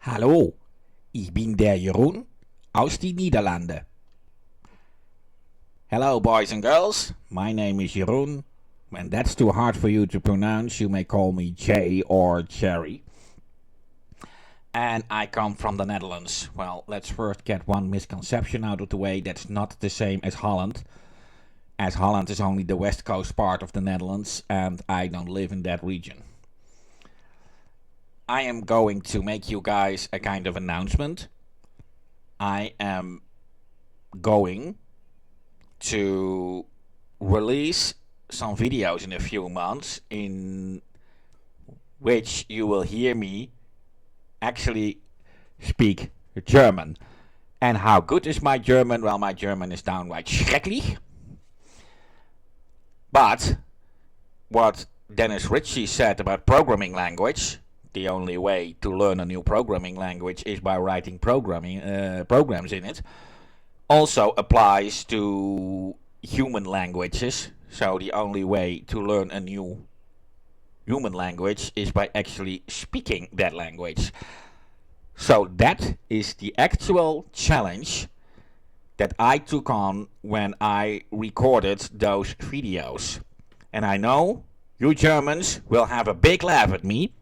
Hallo, ich bin der Jeroen aus die Niederlande. Hello, boys and girls. My name is Jeroen. When that's too hard for you to pronounce, you may call me Jay or Jerry. And I come from the Netherlands. Well, let's first get one misconception out of the way. That's not the same as Holland, as Holland is only the west coast part of the Netherlands, and I don't live in that region. I am going to make you guys a kind of announcement. I am going to release some videos in a few months in which you will hear me actually speak German. And how good is my German? Well, my German is downright schrecklich. But what Dennis Ritchie said about programming language, the only way to learn a new programming language is by writing programs in it, also applies to human languages. So the only way to learn a new human language is by actually speaking that language. So that is the actual challenge that I took on when I recorded those videos. And I know you Germans will have a big laugh at me,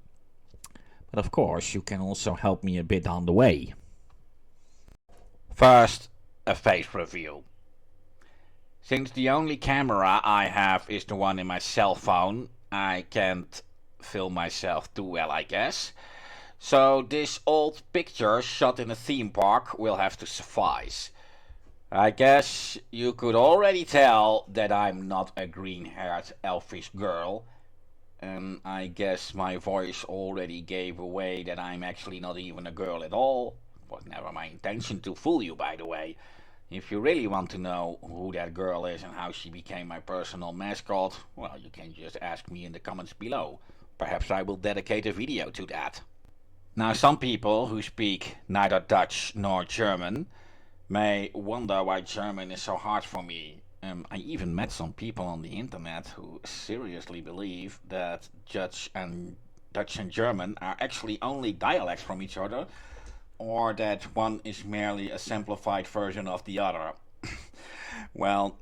but of course you can also help me a bit on the way. First, a face review. Since the only camera I have is the one in my cell phone, I can't film myself too well, I guess. So this old picture shot in a theme park will have to suffice. I guess you could already tell that I'm not a green-haired elfish girl. And I guess my voice already gave away that I'm actually not even a girl at all. It was never my intention to fool you, by the way. If you really want to know who that girl is and how she became my personal mascot, well, you can just ask me in the comments below. Perhaps I will dedicate a video to that. Now, some people who speak neither Dutch nor German may wonder why German is so hard for me. I even met some people on the internet who seriously believe that Dutch and German are actually only dialects from each other, or that one is merely a simplified version of the other. Well,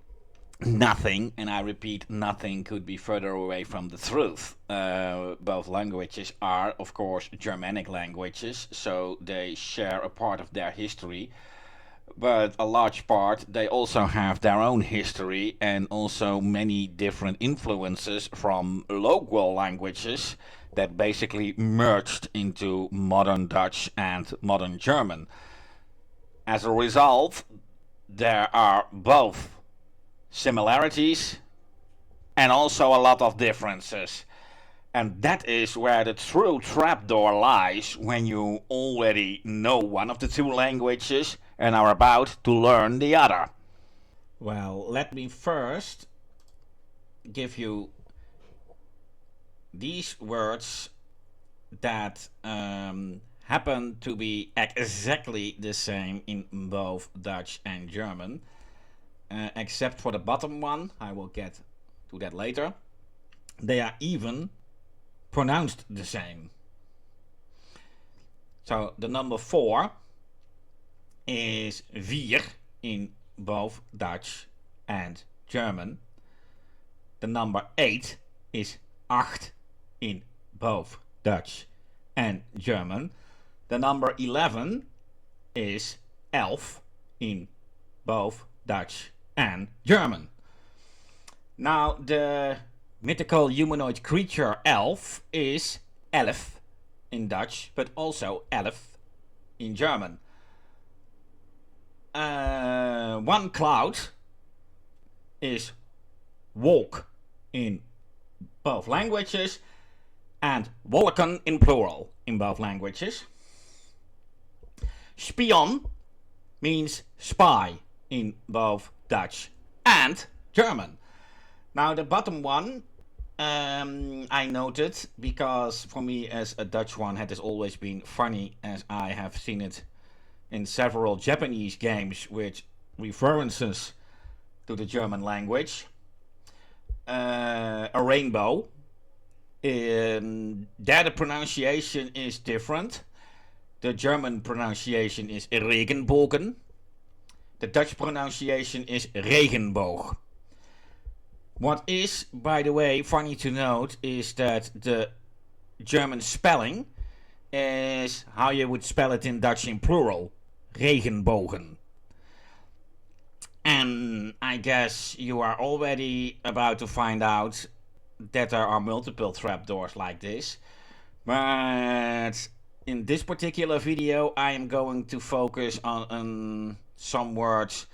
nothing, and I repeat, nothing could be further away from the truth. Both languages are, of course, Germanic languages, so they share a part of their history. But a large part, they also have their own history and also many different influences from local languages that basically merged into modern Dutch and modern German. As a result, there are both similarities and also a lot of differences. And that is where the true trapdoor lies when you already know one of the two languages and are about to learn the other. Well, let me first give you these words that happen to be exactly the same in both Dutch and German, except for the bottom one. I will get to that later. They are even pronounced the same. So the number 4 is vier in both Dutch and German. The number 8 is acht in both Dutch and German. The number 11 is elf in both Dutch and German. Now, the mythical humanoid creature elf is elf in Dutch, but also elf in German. One cloud is wolk in both languages, and wolken in plural in both languages. Spion means spy in both Dutch and German. Now the bottom one I noted because for me as a Dutch one it has always been funny, as I have seen it in several Japanese games with references to the German language. A rainbow. There the pronunciation is different. The German pronunciation is Regenbogen. The Dutch pronunciation is Regenboog. What is, by the way, funny to note is that the German spelling is how you would spell it in Dutch in plural. Regenbogen. And I guess you are already about to find out that there are multiple trapdoors like this. But in this particular video I am going to focus on some words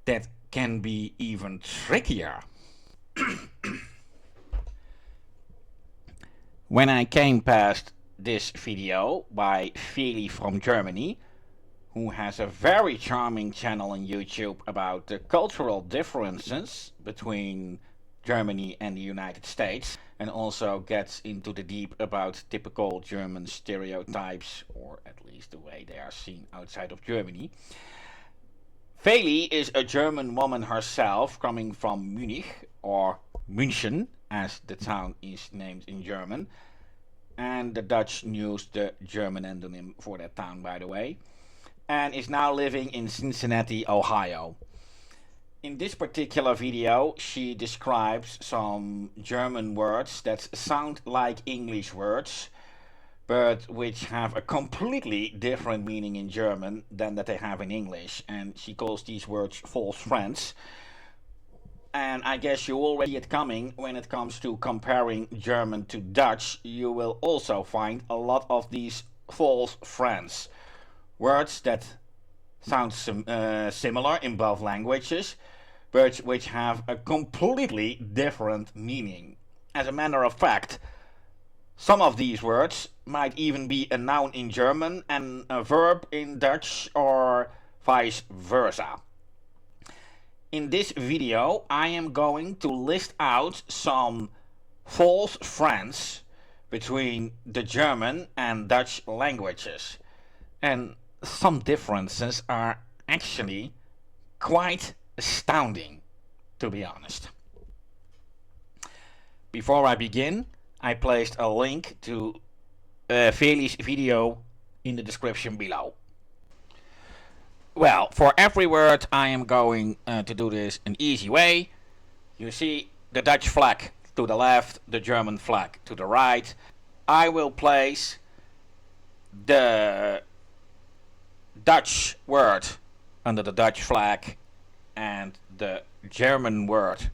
that can be even trickier. When I came past this video by Feli from Germany, who has a very charming channel on YouTube about the cultural differences between Germany and the United States, and also gets into the deep about typical German stereotypes, or at least the way they are seen outside of Germany. Feli is a German woman herself, coming from Munich, or München, as the town is named in German, and the Dutch used the German endonym for that town, by the way, and is now living in Cincinnati, Ohio. In this particular video, she describes some German words that sound like English words, but which have a completely different meaning in German than that they have in English, and she calls these words false friends. And I guess you already see it coming when it comes to comparing German to Dutch. You will also find a lot of these false friends. Words that sound similar in both languages, but which have a completely different meaning. As a matter of fact, some of these words might even be a noun in German and a verb in Dutch, or vice versa. In this video, I am going to list out some false friends between the German and Dutch languages. And some differences are actually quite astounding, to be honest. Before I begin, I placed a link to Feli's video in the description below. Well, for every word I am going to do this an easy way. You see the Dutch flag to the left, the German flag to the right. I will place the Dutch word under the Dutch flag and the German word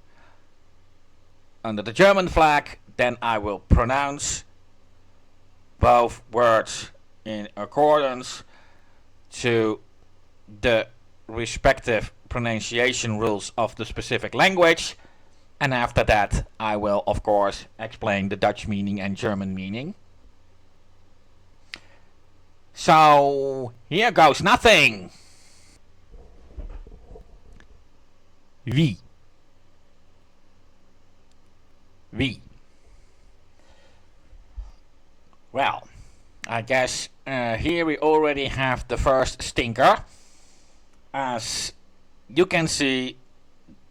under the German flag. Then I will pronounce both words in accordance to the respective pronunciation rules of the specific language, and after that I will of course explain the Dutch meaning and German meaning. So here goes nothing. Wie. Wie. Well, I guess here we already have the first stinker. As you can see,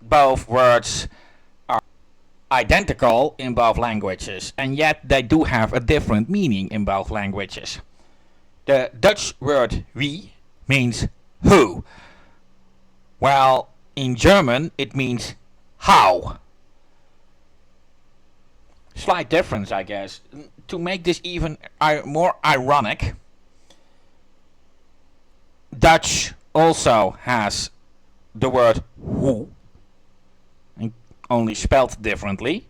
both words are identical in both languages, and yet they do have a different meaning in both languages. The Dutch word wie means who, while in German it means how. Slight difference, I guess. To make this even more ironic, Dutch also has the word hoe, only spelled differently.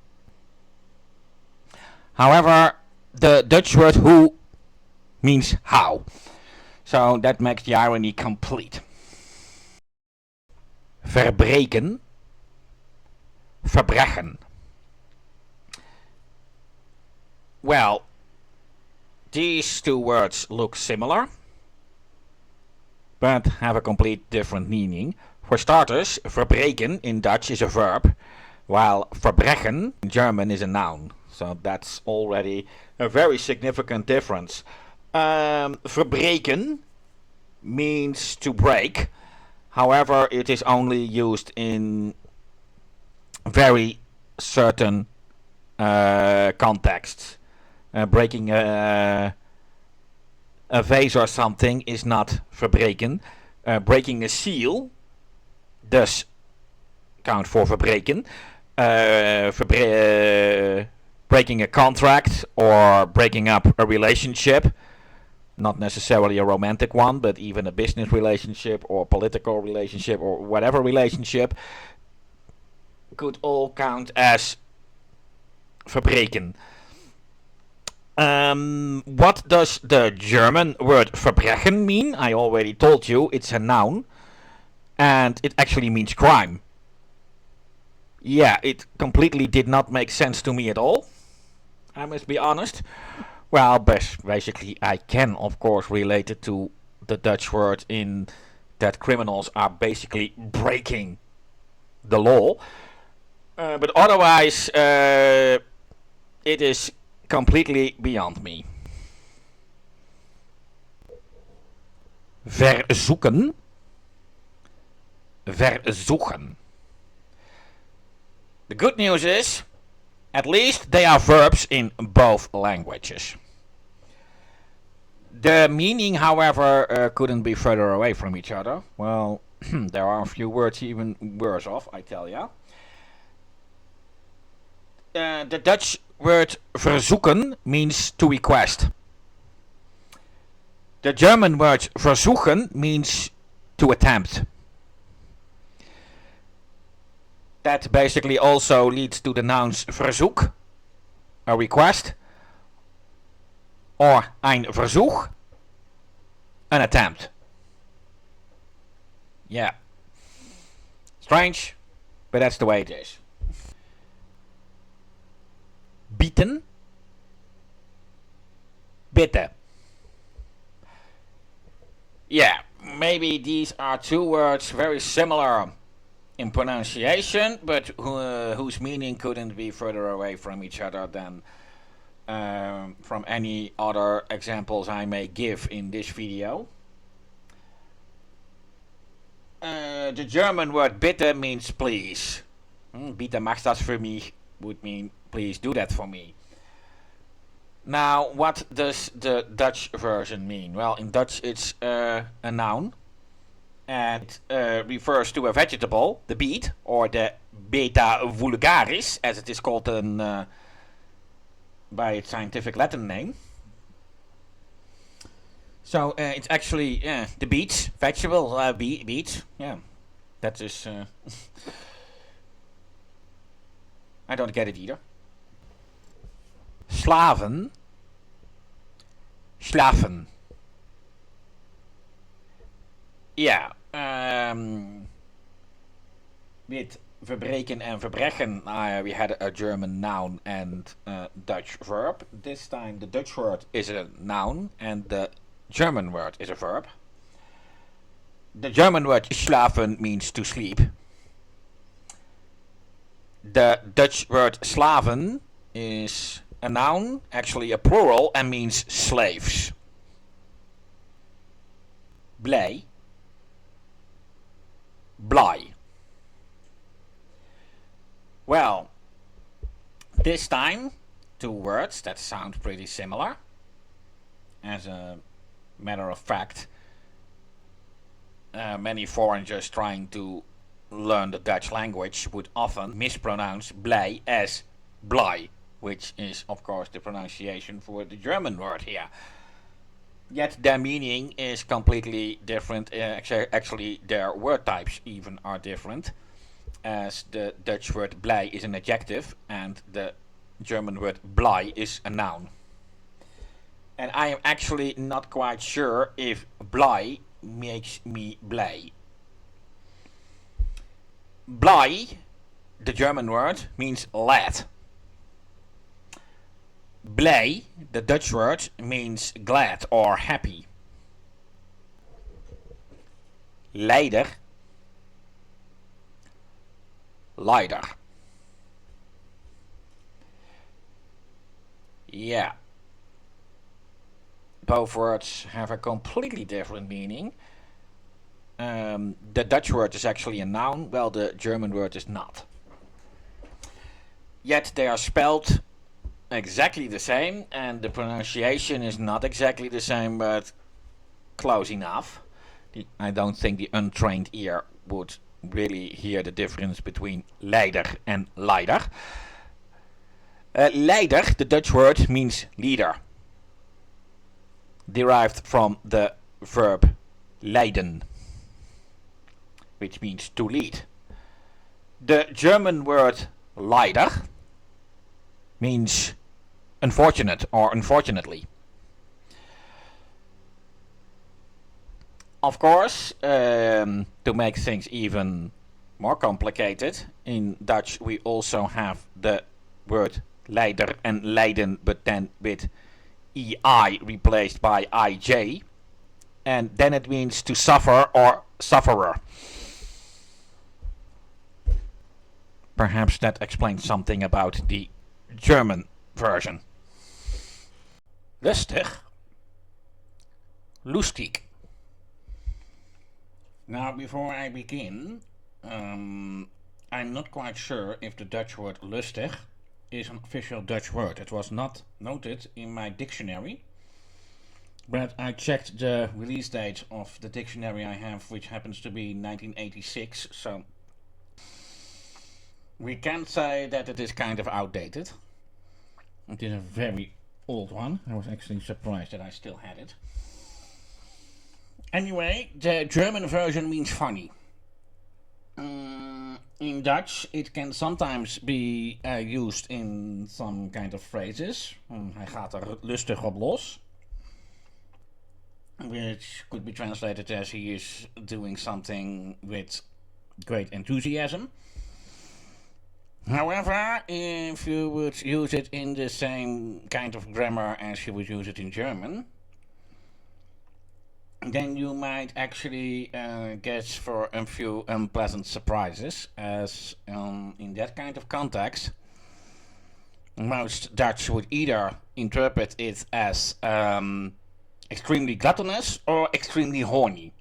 However, the Dutch word hoe means how, so that makes the irony complete. Verbreken, verbrechen. Well, these two words look similar, but have a complete different meaning. For starters, verbreken in Dutch is a verb, while verbrechen in German is a noun. So that's already a very significant difference. Verbreken means to break. However, it is only used in very certain contexts. Breaking a a vase or something is not verbreken. Breaking a seal does count for verbreken. Breaking a contract or breaking up a relationship, not necessarily a romantic one, but even a business relationship or political relationship or whatever relationship, could all count as verbreken. What does the German word verbrechen mean? I already told you it's a noun, and it actually means crime. Yeah, it completely did not make sense to me at all, I must be honest. Well, basically I can of course relate it to the Dutch word in that criminals are basically breaking the law. But otherwise, it is completely beyond me. Verzoeken. Verzoeken. The good news is, at least they are verbs in both languages. The meaning, however, couldn't be further away from each other. Well, there are a few words even worse off, I tell ya. The Dutch word verzoeken means to request. The German word versuchen means to attempt. That basically also leads to the nouns verzoek, a request, or ein Versuch, an attempt. Yeah. Strange, but that's the way it is. Bieten. Bitte. Yeah, maybe these are two words very similar in pronunciation, but whose meaning couldn't be further away from each other than from any other examples I may give in this video. The German word bitte means please. Bitte mach das für mich would mean please do that for me. Now, what does the Dutch version mean? Well, in Dutch it's a noun, and it refers to a vegetable, the beet, or the Beta vulgaris, as it is called by its scientific Latin name. So it's actually the beets, vegetable, beets. Yeah, that is. I don't get it either. Slaven. Slaven. Yeah. With verbreken and verbrechen, we had a German noun and Dutch verb. This time the Dutch word is a noun and the German word is a verb. The German word slaven means to sleep. The Dutch word slaven is a noun, actually a plural, and means slaves. Blij. Blij. Well, this time, two words that sound pretty similar. As a matter of fact, many foreigners trying to learn the Dutch language would often mispronounce blij as blij, which is of course the pronunciation for the German word here. Yet their meaning is completely different. Actually, their word types even are different, as the Dutch word blij is an adjective and the German word blij is a noun. And I am actually not quite sure if blij makes me blij. Blij, the German word, means lad. Blij, the Dutch word, means glad or happy. Leider. Leider. Yeah. Both words have a completely different meaning. The Dutch word is actually a noun, while the German word is not. Yet they are spelled exactly the same, and the pronunciation is not exactly the same, but close enough. I don't think the untrained ear would really hear the difference between leider and leider. Leider, the Dutch word, means leader, derived from the verb leiden, which means to lead. The German word leider means unfortunate or unfortunately. Of course, to make things even more complicated, in Dutch we also have the word leider and leiden, but then with EI replaced by IJ, and then it means to suffer or sufferer. Perhaps that explains something about the German version. Lustig, lustig. Now, before I begin, I'm not quite sure if the Dutch word lustig is an official Dutch word. It was not noted in my dictionary, but I checked the release date of the dictionary I have, which happens to be 1986, so we can say that it is kind of outdated. It is a very old one. I was actually surprised that I still had it. Anyway, the German version means funny. In Dutch, it can sometimes be used in some kind of phrases. Hij gaat er lustig op los. Which could be translated as he is doing something with great enthusiasm. However, if you would use it in the same kind of grammar as you would use it in German, then you might actually get for a few unpleasant surprises, as in that kind of context, most Dutch would either interpret it as extremely gluttonous or extremely horny.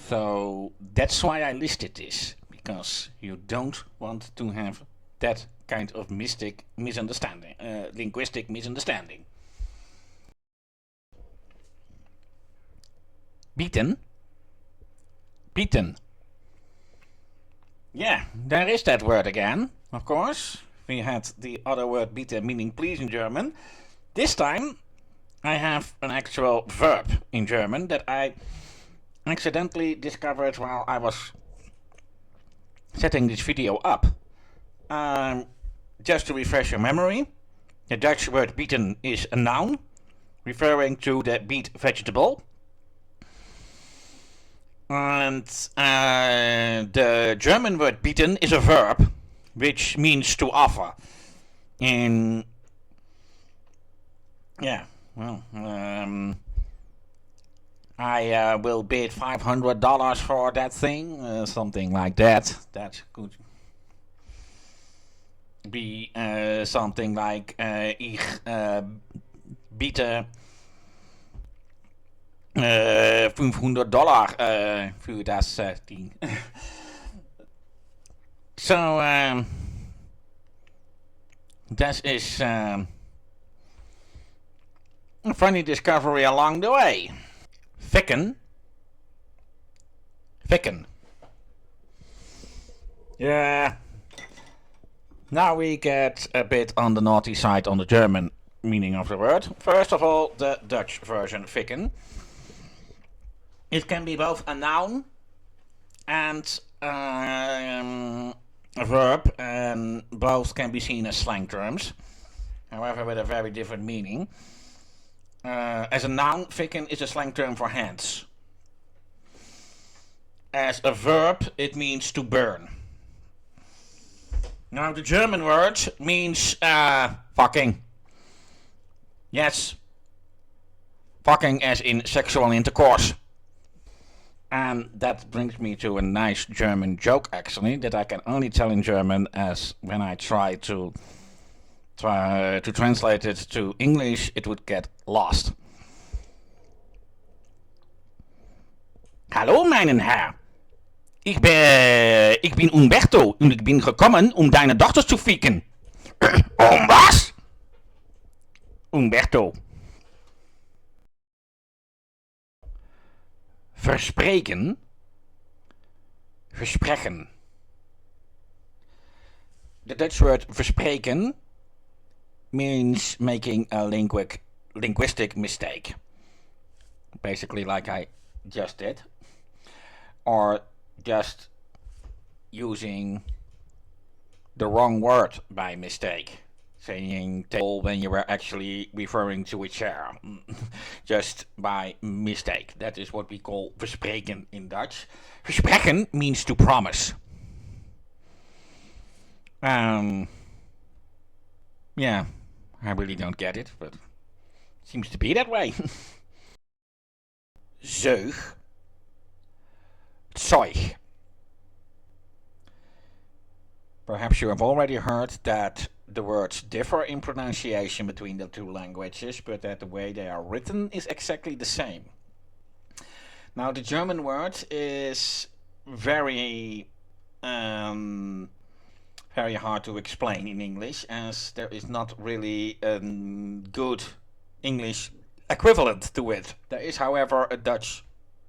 So that's why I listed this, because you don't want to have that kind of misunderstanding, linguistic misunderstanding. Bieten. Bieten. Yeah, there is that word again, of course. We had the other word bieten, meaning please in German. This time I have an actual verb in German that I accidentally discovered while I was setting this video up. Just to refresh your memory, the Dutch word bieten is a noun referring to the beet vegetable. And the German word bieten is a verb which means to offer. In I will bid $500 for that thing, something like that. That could be something like ich biete $500 für das Ding. So that is a funny discovery along the way. Ficken. Ficken. Yeah. Now we get a bit on the naughty side on the German meaning of the word. First of all, the Dutch version, ficken. It can be both a noun and a verb, and both can be seen as slang terms, however with a very different meaning. As a noun, ficken is a slang term for hands. As a verb, it means to burn. Now the German word means fucking. Yes. Fucking as in sexual intercourse. And that brings me to a nice German joke, actually, that I can only tell in German, as when I try to translate it to English, it would get lost. Hallo, meinen Herr. Ich bin Umberto und ich bin gekommen, deine Dochter zu ficken. Was? Umberto. verspreken, versprechen. The Dutch word verspreken means making a linguistic mistake. Basically like I just did. Or just using the wrong word by mistake. Saying table when you were actually referring to a chair. Just by mistake. That is what we call verspreken in Dutch. Versprechen means to promise. Yeah, I really don't get it, but it seems to be that way. Zeug. Zeug. Perhaps you have already heard that the words differ in pronunciation between the two languages, but that the way they are written is exactly the same. Now, the German word is very hard to explain in English, as there is not really a good English equivalent to it. There is, however, a Dutch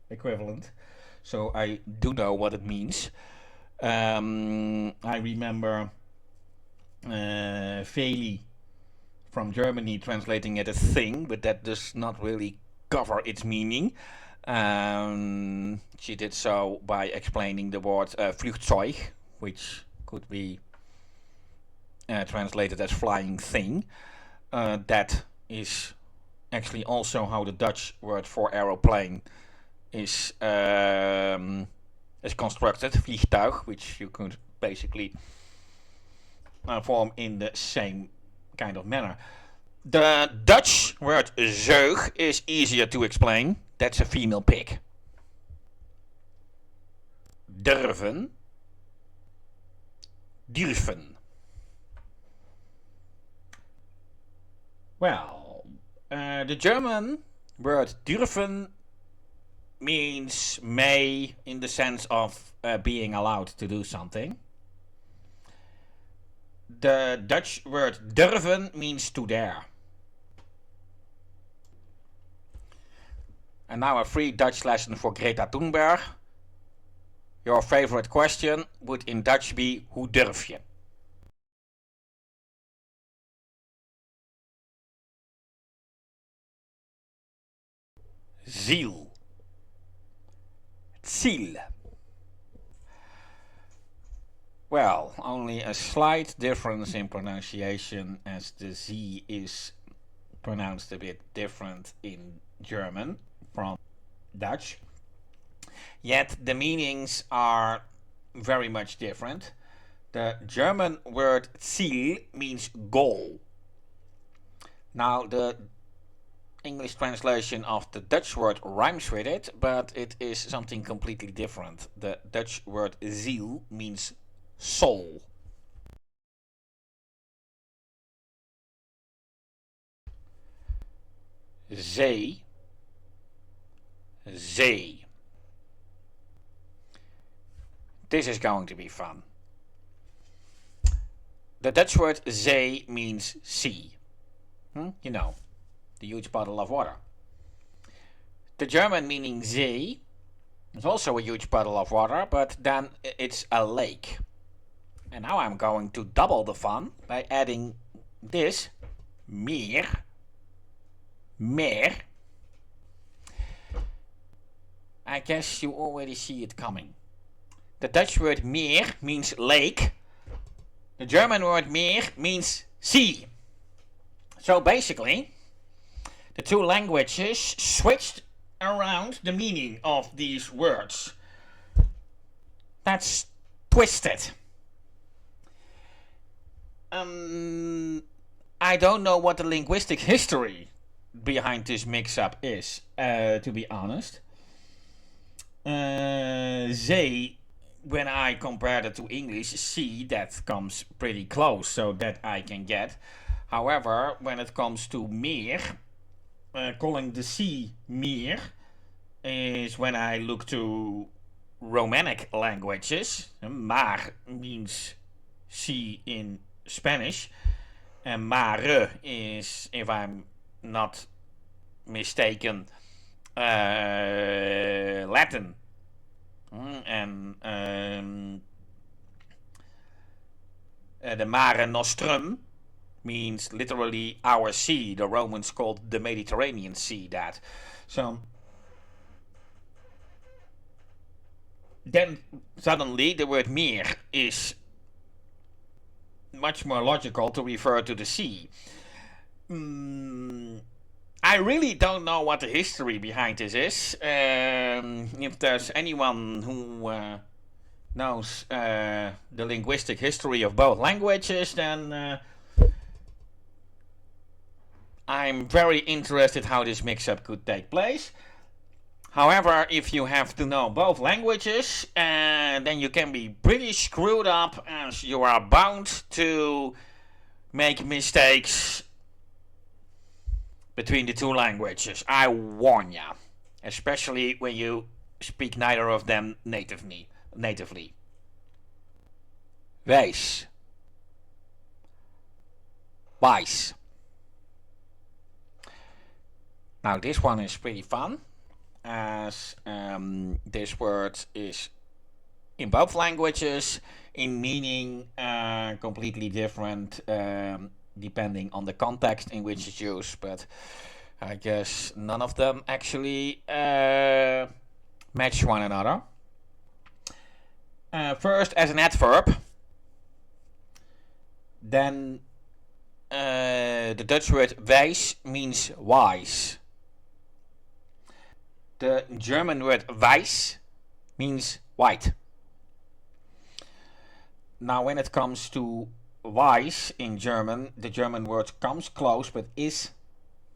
equivalent, so I do know what it means. I remember Feli from Germany translating it as thing, but that does not really cover its meaning. She did so by explaining the word vliegtuig, which could be translated as flying thing. That is actually also how the Dutch word for aeroplane is constructed, vliegtuig, which you could basically form in the same kind of manner. The Dutch word zeug is easier to explain. That's a female pig. Durven. Dürfen. Well, the German word dürfen means may in the sense of being allowed to do something. The Dutch word durven means to dare. And now a free Dutch lesson for Greta Thunberg. Your favorite question would in Dutch be, hoe durf je? Ziel. Ziel. Well, only a slight difference in pronunciation, as the Z is pronounced a bit different in German from Dutch. Yet the meanings are very much different. The German word Ziel means goal. Now the English translation of the Dutch word rhymes with it, but it is something completely different. The Dutch word ziel means soul. Zee. Zee. This is going to be fun. The Dutch word zee means sea. You know, the huge bottle of water. The German meaning zee is also a huge bottle of water, but then it's a lake. And now I'm going to double the fun by adding this meer. Meer. I guess you already see it coming. The Dutch word meer means lake. The German word meer means sea. So basically, the two languages switched around the meaning of these words. That's twisted. I don't know what the linguistic history behind this mix-up is, to be honest. Zee, when I compared it to English, see, that comes pretty close, so that I can get. However, when it comes to meer, calling the sea meer is when I look to Romanic languages. Mar means sea in Spanish, and mare is, if I'm not mistaken, Latin. And the Mare Nostrum means literally our sea. The Romans called the Mediterranean Sea that. So then suddenly the word meer is much more logical to refer to the sea. I really don't know what the history behind this is. If there's anyone who knows the linguistic history of both languages, then I'm very interested how this mix-up could take place. However, if you have to know both languages, then you can be pretty screwed up, as you are bound to make mistakes between the two languages. I warn ya, especially when you speak neither of them natively. Wijs. Wise. Now this one is pretty fun, as this word is in both languages in meaning completely different depending on the context in which it's used, but I guess none of them actually match one another. First as an adverb, then the Dutch word wijs means wise. The German word weiß means white. Now when it comes to wise in German, the German word comes close but is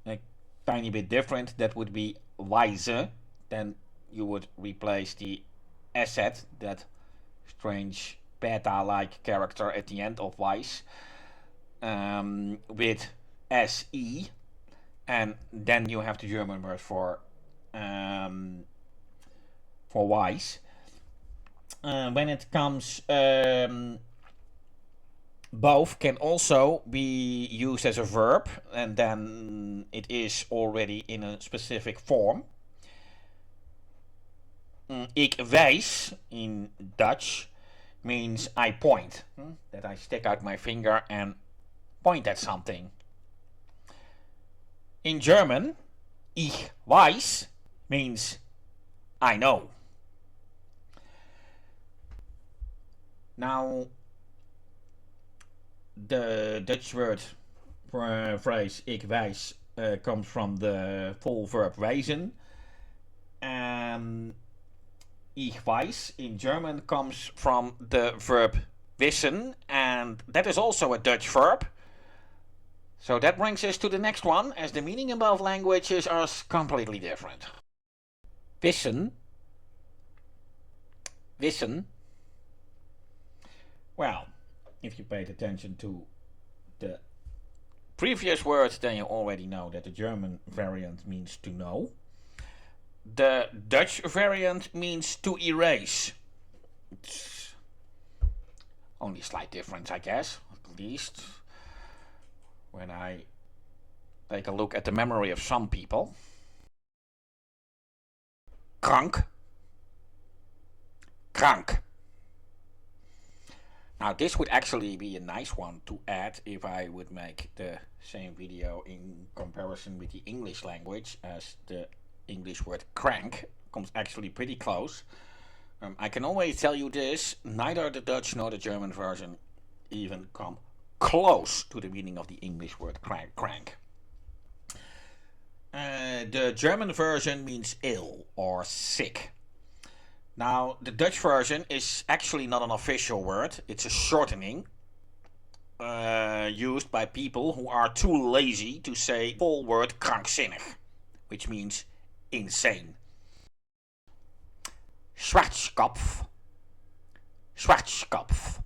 a tiny bit different. That would be weise. Then you would replace the SZ, that strange beta-like character at the end of wise, with SE, and then you have the German word for wise. When it comes, both can also be used as a verb, and then it is already in a specific form. Ik wijs in Dutch means I point, that I stick out my finger and point at something. In German, ich weiß means I know. Now, the Dutch word for phrase ik wijs comes from the full verb wijzen. Ich weiß in German comes from the verb wissen, and that is also a Dutch verb. So that brings us to the next one, as the meaning in both languages are completely different. Wissen. Wissen. Well, if you paid attention to the previous words, then you already know that the German variant means to know. The Dutch variant means to erase. It's only a slight difference, I guess, at least when I take a look at the memory of some people. Krank. Krank. Now this would actually be a nice one to add if I would make the same video in comparison with the English language, as the English word crank comes actually pretty close. I can always tell you this, neither the Dutch nor the German version even come close to the meaning of the English word crank. The German version means ill or sick. Now, the Dutch version is actually not an official word, it's a shortening used by people who are too lazy to say the full word krankzinnig, which means insane. Schwarzkopf. Schwarzkopf.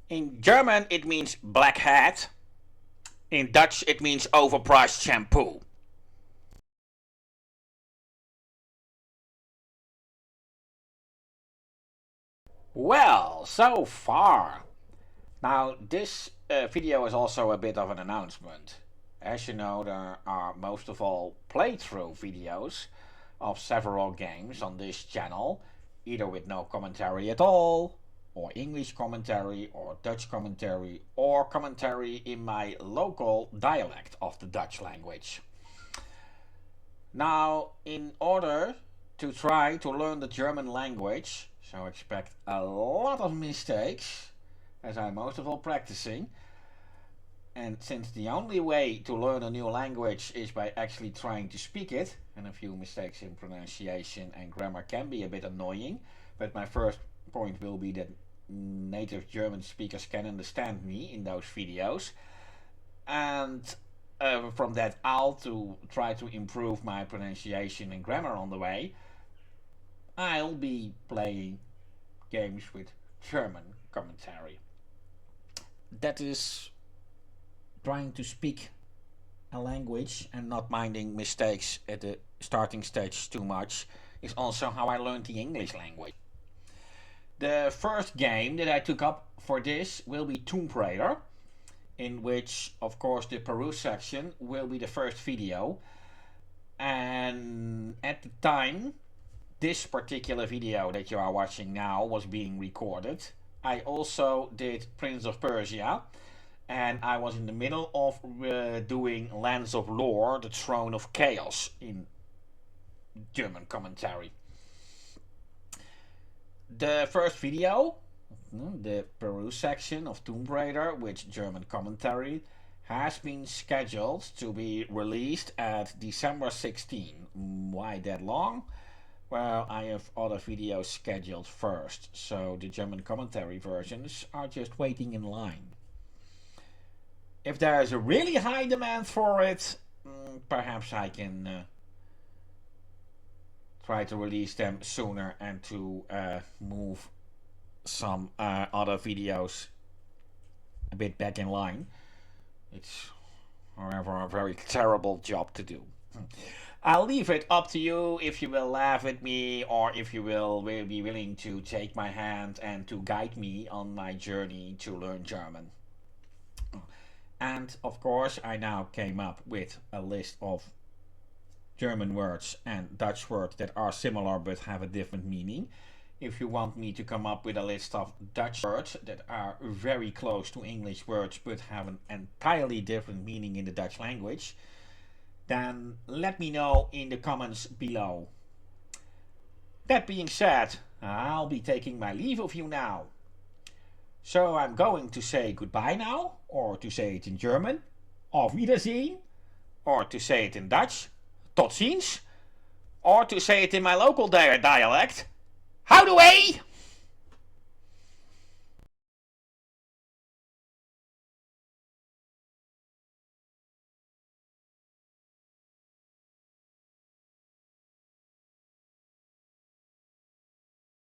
In German it means black hat. In Dutch it means overpriced shampoo. Well, so far. Now this video is also a bit of an announcement. As you know, there are most of all playthrough videos of several games on this channel, either with no commentary at all, or English commentary, or Dutch commentary, or commentary in my local dialect of the Dutch language. Now, in order to try to learn the German language, so expect a lot of mistakes, as I'm most of all practicing. And since the only way to learn a new language is by actually trying to speak it, and a few mistakes in pronunciation and grammar can be a bit annoying, but my first point will be that native German speakers can understand me in those videos. And from that, to try to improve my pronunciation and grammar on the way, I'll be playing games with German commentary. That is trying to speak a language and not minding mistakes at the starting stage too much is also how I learned the English language. The first game that I took up for this will be Tomb Raider, in which, of course, the Peru section will be the first video. And at the time this particular video that you are watching now was being recorded, I also did Prince of Persia, and I was in the middle of doing Lands of Lore, the Throne of Chaos in German commentary. The first video, the Peru section of Tomb Raider with German commentary, has been scheduled to be released at December 16. Why that long? Well, I have other videos scheduled first, so the German commentary versions are just waiting in line. If there is a really high demand for it, perhaps I can try to release them sooner and to move some other videos a bit back in line. It's, however, a very terrible job to do. I'll leave it up to you if you will laugh at me or if you will be willing to take my hand and to guide me on my journey to learn German. And of course, I now came up with a list of German words and Dutch words that are similar but have a different meaning. If you want me to come up with a list of Dutch words that are very close to English words but have an entirely different meaning in the Dutch language, then let me know in the comments below. That being said, I'll be taking my leave of you now. So I'm going to say goodbye now, or to say it in German, auf Wiedersehen, or to say it in Dutch, tot ziens, or to say it in my local dialect, houdoe!